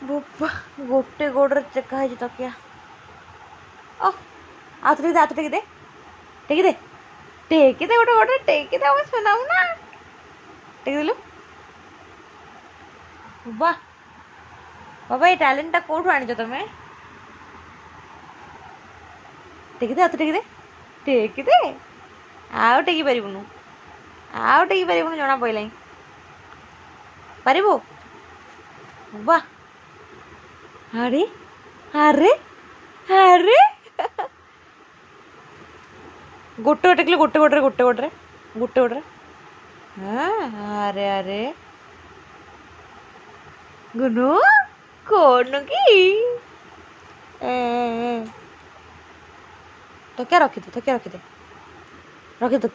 ବୋପା ଗୋଟେ ଗୋଡ଼ରେ ଚେକା ହେଇଛି ତକିଆ। ଓ ଆଉ ତ ଟେକି ଦେ ଟେକି ଦେ ଟେକି ଦେ ଗୋଟେ ଗୋଡ଼ରେ ଟେକି ଦେ ଆମେ ଶୁଣାଉ ନା ଟେକି ଦେଲୁ। ବାଃ ବାବା ଏଇ ଟ୍ୟାଲେଣ୍ଟଟା କୋଉଠୁ ଆଣିଛ ତମେ? ଟେକି ଦେ ଆଉ ତ ଟେକି ଦେ ଆଉ ଟେକି ପାରିବୁନୁ ଜଣା ପଇଲାଇଁ। ପାରିବୁ? ବାଃ ଆରେ ଆରେ ଆରେ ଗୋଟେ ଟେକିଲେ ଗୋଟେ ଗୋଡ଼ରେ ହଁ ଆରେ ଆରେ ଗୁନୁ କଣ କି ତକିଆ ରଖିଦେ ରଖିଦେ